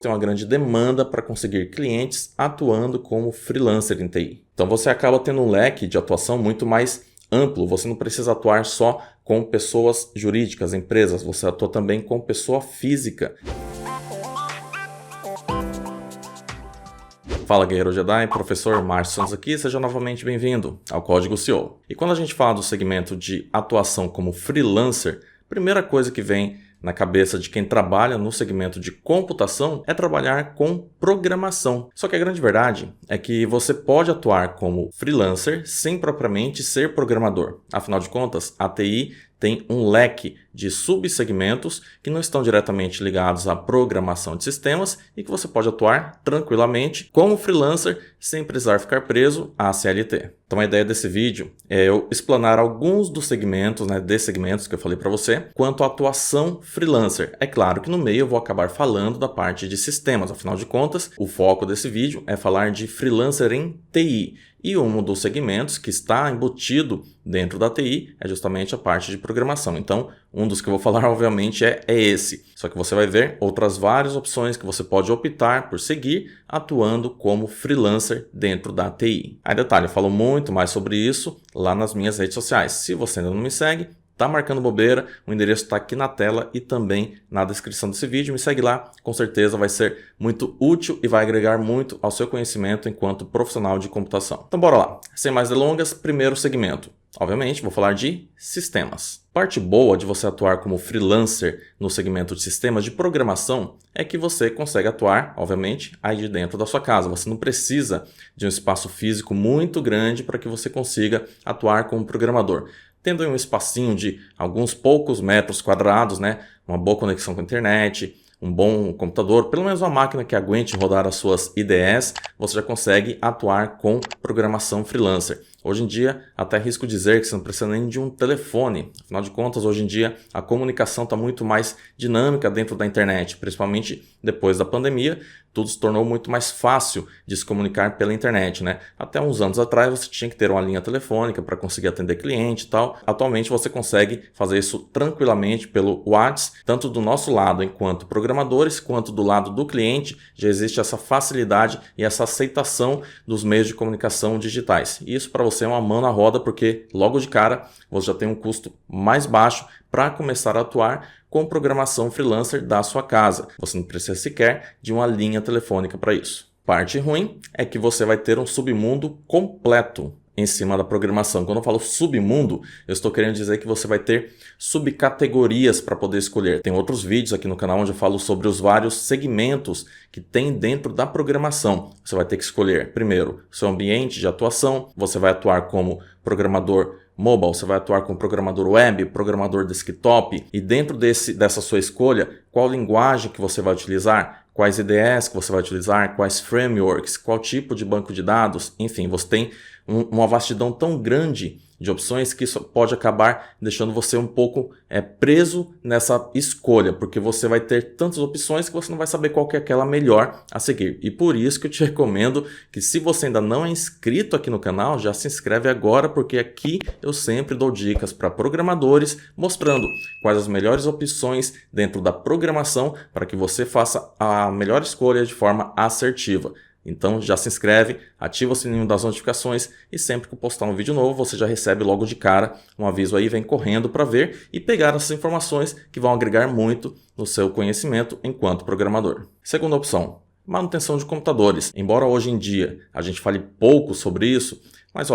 tem uma grande demanda para conseguir clientes atuando como freelancer em TI. Então você acaba tendo um leque de atuação muito mais amplo, você não precisa atuar só com pessoas jurídicas, empresas, você atua também com pessoa física. Fala Guerreiro Jedi, professor Márcio Santos aqui, seja novamente bem-vindo ao Código CEO. E quando a gente fala do segmento de atuação como freelancer, a primeira coisa que vem na cabeça de quem trabalha no segmento de computação é trabalhar com programação. Só que a grande verdade é que você pode atuar como freelancer sem propriamente ser programador. Afinal de contas, a TI tem um leque de subsegmentos que não estão diretamente ligados à programação de sistemas e que você pode atuar tranquilamente como freelancer sem precisar ficar preso à CLT. Então a ideia desse vídeo é eu explanar alguns dos segmentos, desses segmentos que eu falei para você, quanto à atuação freelancer. É claro que no meio eu vou acabar falando da parte de sistemas, afinal de contas, o foco desse vídeo é falar de freelancer em TI. E um dos segmentos que está embutido dentro da TI é justamente a parte de programação. Então, um dos que eu vou falar, obviamente, é esse. Só que você vai ver outras várias opções que você pode optar por seguir atuando como freelancer dentro da TI. Aí, detalhe, eu falo muito mais sobre isso lá nas minhas redes sociais. Se você ainda não me segue, tá marcando bobeira, o endereço está aqui na tela e também na descrição desse vídeo. Me segue lá, com certeza vai ser muito útil e vai agregar muito ao seu conhecimento enquanto profissional de computação. Então bora lá, sem mais delongas, primeiro segmento. Obviamente, vou falar de sistemas. Parte boa de você atuar como freelancer no segmento de sistemas de programação é que você consegue atuar, obviamente, aí de dentro da sua casa. Você não precisa de um espaço físico muito grande para que você consiga atuar como programador. Tendo um espacinho de alguns poucos metros quadrados, uma boa conexão com a internet, um bom computador, pelo menos uma máquina que aguente rodar as suas IDEs, você já consegue atuar com programação freelancer. Hoje em dia, até arrisco dizer que você não precisa nem de um telefone. Afinal de contas, hoje em dia, a comunicação está muito mais dinâmica dentro da internet, principalmente depois da pandemia. Tudo se tornou muito mais fácil de se comunicar pela internet, Até uns anos atrás, você tinha que ter uma linha telefônica para conseguir atender cliente e tal. Atualmente, você consegue fazer isso tranquilamente pelo WhatsApp, tanto do nosso lado enquanto programadores, quanto do lado do cliente. Já existe essa facilidade e essa aceitação dos meios de comunicação digitais. E isso para você é uma mão na roda, porque logo de cara você já tem um custo mais baixo para começar a atuar com programação freelancer da sua casa. Você não precisa sequer de uma linha telefônica para isso. Parte ruim é que você vai ter um submundo completo em cima da programação. Quando eu falo submundo, eu estou querendo dizer que você vai ter subcategorias para poder escolher. Tem outros vídeos aqui no canal onde eu falo sobre os vários segmentos que tem dentro da programação. Você vai ter que escolher, primeiro, seu ambiente de atuação. Você vai atuar como programador mobile, você vai atuar como programador web, programador desktop. E dentro dessa sua escolha, qual linguagem que você vai utilizar? Quais IDEs que você vai utilizar? Quais frameworks? Qual tipo de banco de dados? Enfim, você tem uma vastidão tão grande de opções que isso pode acabar deixando você um pouco preso nessa escolha, porque você vai ter tantas opções que você não vai saber qual que é aquela melhor a seguir. E por isso que eu te recomendo que, se você ainda não é inscrito aqui no canal, já se inscreve agora, porque aqui eu sempre dou dicas para programadores, mostrando quais as melhores opções dentro da programação para que você faça a melhor escolha de forma assertiva. Então já se inscreve, ativa o sininho das notificações e sempre que eu postar um vídeo novo você já recebe logo de cara um aviso aí, vem correndo para ver e pegar essas informações que vão agregar muito no seu conhecimento enquanto programador. Segunda opção, manutenção de computadores. Embora hoje em dia a gente fale pouco sobre isso, mas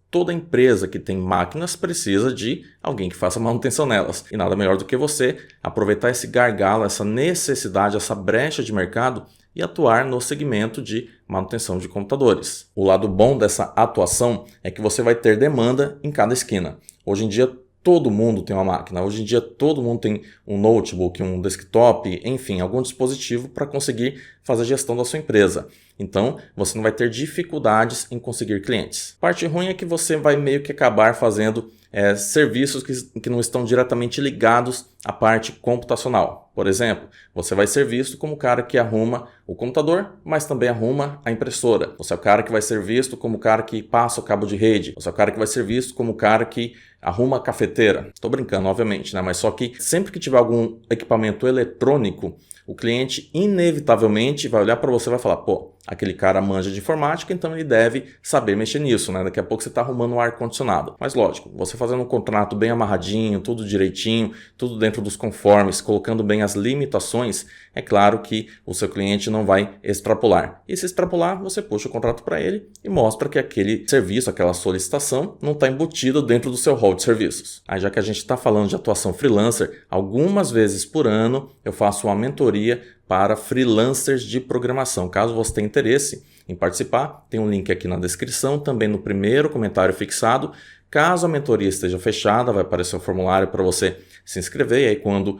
toda empresa que tem máquinas precisa de alguém que faça manutenção nelas. E nada melhor do que você aproveitar esse gargalo, essa necessidade, essa brecha de mercado e atuar no segmento de manutenção de computadores. O lado bom dessa atuação é que você vai ter demanda em cada esquina. Hoje em dia todo mundo tem uma máquina, hoje em dia todo mundo tem um notebook, um desktop, enfim, algum dispositivo para conseguir fazer a gestão da sua empresa. Então, você não vai ter dificuldades em conseguir clientes. Parte ruim é que você vai meio que acabar fazendo serviços que não estão diretamente ligados à parte computacional. Por exemplo, você vai ser visto como o cara que arruma o computador, mas também arruma a impressora. Você é o cara que vai ser visto como o cara que passa o cabo de rede. Você é o cara que vai ser visto como o cara que arruma a cafeteira. Estou brincando, obviamente, mas só que sempre que tiver algum equipamento eletrônico, o cliente inevitavelmente vai olhar para você e vai falar, pô, aquele cara manja de informática, então ele deve saber mexer nisso, né? Daqui a pouco você está arrumando um ar-condicionado. Mas lógico, você fazendo um contrato bem amarradinho, tudo direitinho, tudo dentro dos conformes, colocando bem as limitações, é claro que o seu cliente não vai extrapolar. E se extrapolar, você puxa o contrato para ele e mostra que aquele serviço, aquela solicitação, não está embutido dentro do seu rol de serviços. Aí já que a gente está falando de atuação freelancer, algumas vezes por ano eu faço uma mentoria para freelancers de programação. Caso você tenha interesse em participar, tem um link aqui na descrição, também no primeiro comentário fixado. Caso a mentoria esteja fechada, vai aparecer um formulário para você se inscrever. E aí quando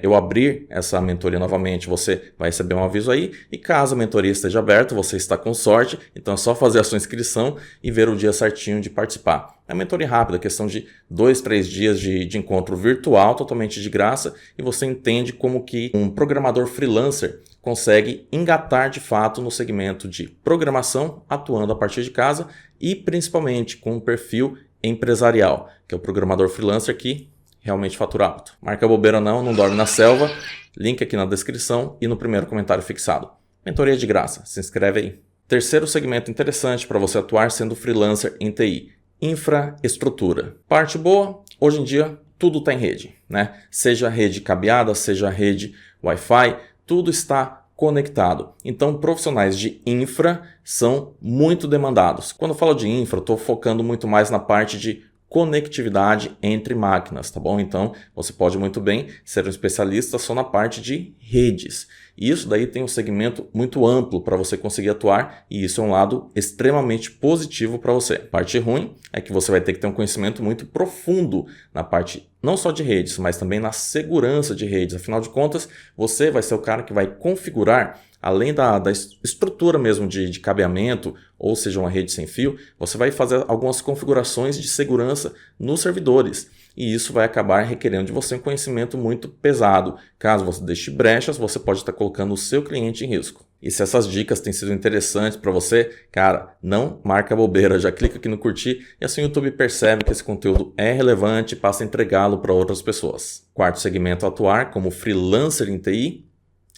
eu abrir essa mentoria novamente, você vai receber um aviso aí. E caso a mentoria esteja aberta, você está com sorte, então é só fazer a sua inscrição e ver o dia certinho de participar. É uma mentoria rápida, questão de 2-3 dias de encontro virtual, totalmente de graça, e você entende como que um programador freelancer consegue engatar de fato no segmento de programação, atuando a partir de casa e principalmente com um perfil empresarial, que é o programador freelancer que realmente fatura alto. Marca bobeira não dorme na selva, link aqui na descrição e no primeiro comentário fixado. Mentoria de graça, se inscreve aí. Terceiro segmento interessante para você atuar sendo freelancer em TI, infraestrutura. Parte boa, hoje em dia tudo está em rede, né? Seja rede cabeada, seja rede Wi-Fi, tudo está conectado. Então, profissionais de infra são muito demandados. Quando eu falo de infra, eu estou focando muito mais na parte de conectividade entre máquinas, tá bom? Então, você pode muito bem ser um especialista só na parte de redes. E isso daí tem um segmento muito amplo para você conseguir atuar e isso é um lado extremamente positivo para você. A parte ruim é que você vai ter que ter um conhecimento muito profundo na parte não só de redes, mas também na segurança de redes. Afinal de contas, você vai ser o cara que vai configurar, além da estrutura mesmo de cabeamento, ou seja, uma rede sem fio, você vai fazer algumas configurações de segurança nos servidores. E isso vai acabar requerendo de você um conhecimento muito pesado. Caso você deixe brechas, você pode estar colocando o seu cliente em risco. E se essas dicas têm sido interessantes para você, cara, não marca bobeira, já clica aqui no curtir e assim o YouTube percebe que esse conteúdo é relevante e passa a entregá-lo para outras pessoas. Quarto segmento a atuar como freelancer em TI,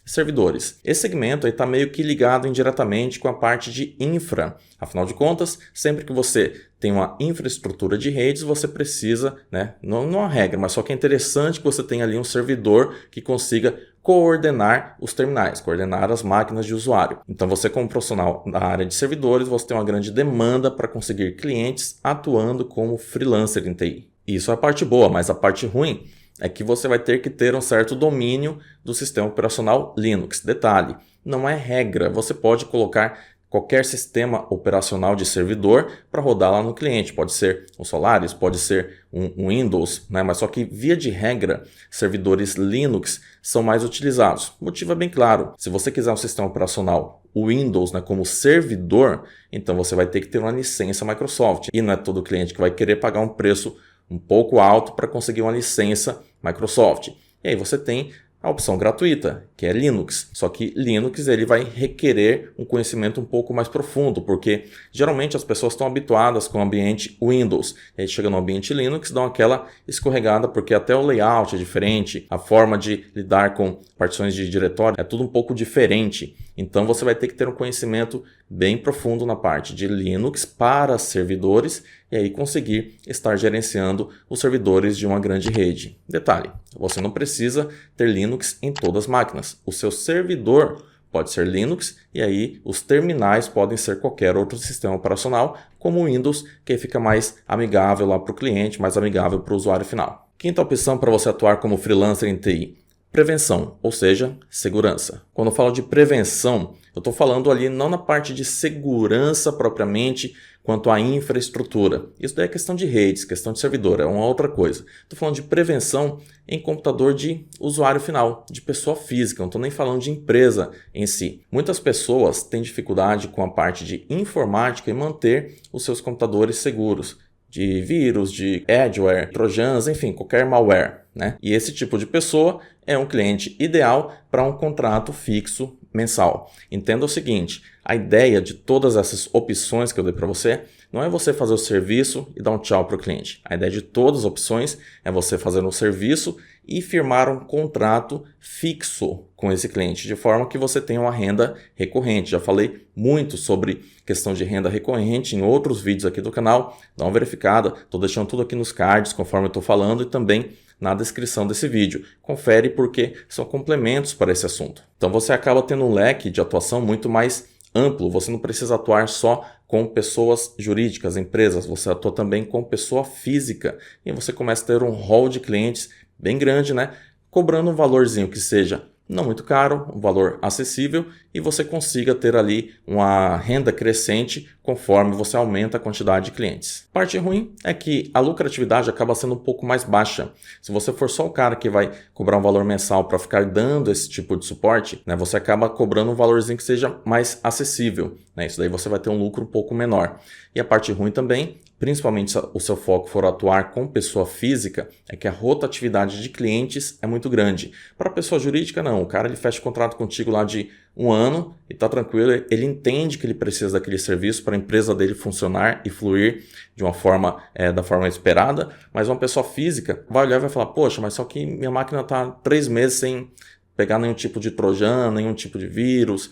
servidores. Esse segmento está meio que ligado indiretamente com a parte de infra. Afinal de contas, sempre que você tem uma infraestrutura de redes, você precisa, né, não é uma regra, mas só que é interessante que você tenha ali um servidor que consiga coordenar os terminais, coordenar as máquinas de usuário. Então você como profissional da área de servidores, você tem uma grande demanda para conseguir clientes atuando como freelancer em TI. Isso é a parte boa, mas a parte ruim é que você vai ter que ter um certo domínio do sistema operacional Linux. Detalhe, não é regra, você pode colocar qualquer sistema operacional de servidor para rodar lá no cliente. Pode ser um Solaris, pode ser um Windows, né? Mas só que via de regra, servidores Linux são mais utilizados. O motivo é bem claro, se você quiser um sistema operacional Windows, né, como servidor, então você vai ter que ter uma licença Microsoft. E não é todo cliente que vai querer pagar um preço um pouco alto para conseguir uma licença Microsoft. E aí você tem a opção gratuita, que é Linux. Só que Linux ele vai requerer um conhecimento um pouco mais profundo, porque geralmente as pessoas estão habituadas com o ambiente Windows. E aí chega no ambiente Linux, dão aquela escorregada, porque até o layout é diferente, a forma de lidar com partições de diretório é tudo um pouco diferente. Então você vai ter que ter um conhecimento bem profundo na parte de Linux para servidores e aí conseguir estar gerenciando os servidores de uma grande rede. Detalhe, você não precisa ter Linux em todas as máquinas. O seu servidor pode ser Linux e aí os terminais podem ser qualquer outro sistema operacional, como o Windows, que aí fica mais amigável lá para o cliente, mais amigável para o usuário final. Quinta opção para você atuar como freelancer em TI. Prevenção, ou seja, segurança. Quando eu falo de prevenção, eu estou falando ali não na parte de segurança propriamente quanto à infraestrutura. Isso daí é questão de redes, questão de servidor, é uma outra coisa. Estou falando de prevenção em computador de usuário final, de pessoa física, não estou nem falando de empresa em si. Muitas pessoas têm dificuldade com a parte de informática e manter os seus computadores seguros de vírus, de adware, trojans, enfim, qualquer malware. né? E esse tipo de pessoa é um cliente ideal para um contrato fixo mensal. Entenda o seguinte, a ideia de todas essas opções que eu dei para você não é você fazer o serviço e dar um tchau para o cliente. A ideia de todas as opções é você fazer um serviço e firmar um contrato fixo com esse cliente, de forma que você tenha uma renda recorrente. Já falei muito sobre questão de renda recorrente em outros vídeos aqui do canal. Dá uma verificada, estou deixando tudo aqui nos cards conforme eu estou falando e também na descrição desse vídeo. Confere porque são complementos para esse assunto. Então você acaba tendo um leque de atuação muito mais amplo. Você não precisa atuar só com pessoas jurídicas, empresas. Você atua também com pessoa física. E você começa a ter um rol de clientes bem grande, né? Cobrando um valorzinho que seja não muito caro, um valor acessível e você consiga ter ali uma renda crescente conforme você aumenta a quantidade de clientes. Parte ruim é que a lucratividade acaba sendo um pouco mais baixa. Se você for só o cara que vai cobrar um valor mensal para ficar dando esse tipo de suporte, né, você acaba cobrando um valorzinho que seja mais acessível, né? Isso daí você vai ter um lucro um pouco menor. E a parte ruim também, principalmente se o seu foco for atuar com pessoa física, é que a rotatividade de clientes é muito grande. Para pessoa jurídica, não. O cara ele fecha o contrato contigo lá de 1 ano e está tranquilo. Ele entende que ele precisa daquele serviço para a empresa dele funcionar e fluir de uma forma, da forma esperada. Mas uma pessoa física vai olhar e vai falar, poxa, mas só que minha máquina está 3 meses sem pegar nenhum tipo de trojan, nenhum tipo de vírus,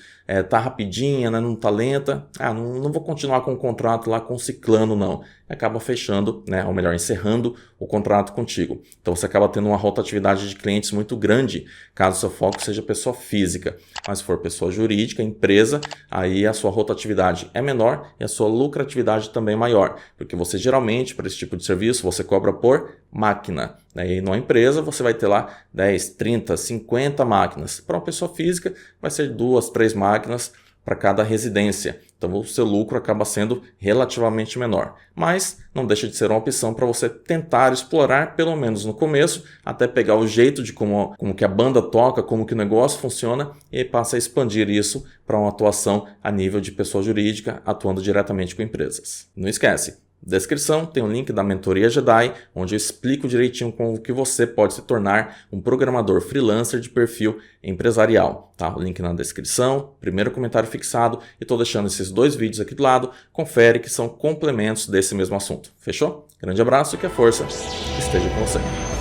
tá rapidinha, né, não tá lenta, não vou continuar com o contrato lá com o ciclano não. Acaba fechando, né, ou melhor, encerrando o contrato contigo. Então você acaba tendo uma rotatividade de clientes muito grande, caso seu foco seja pessoa física. Mas se for pessoa jurídica, empresa, aí a sua rotatividade é menor e a sua lucratividade também é maior, porque você geralmente, para esse tipo de serviço, você cobra por máquina, né? E numa empresa você vai ter lá 10, 30, 50 máquinas. Para uma pessoa física vai ser 2, 3 máquinas para cada residência. Então o seu lucro acaba sendo relativamente menor. Mas não deixa de ser uma opção para você tentar explorar, pelo menos no começo, até pegar o jeito de como que a banda toca, como que o negócio funciona e aí passa a expandir isso para uma atuação a nível de pessoa jurídica, atuando diretamente com empresas. Não esquece, descrição tem um link da Mentoria Jedi, onde eu explico direitinho como que você pode se tornar um programador freelancer de perfil empresarial. Tá? O link na descrição, primeiro comentário fixado e estou deixando esses 2 vídeos aqui do lado. Confere que são complementos desse mesmo assunto. Fechou? Grande abraço e que a força esteja com você.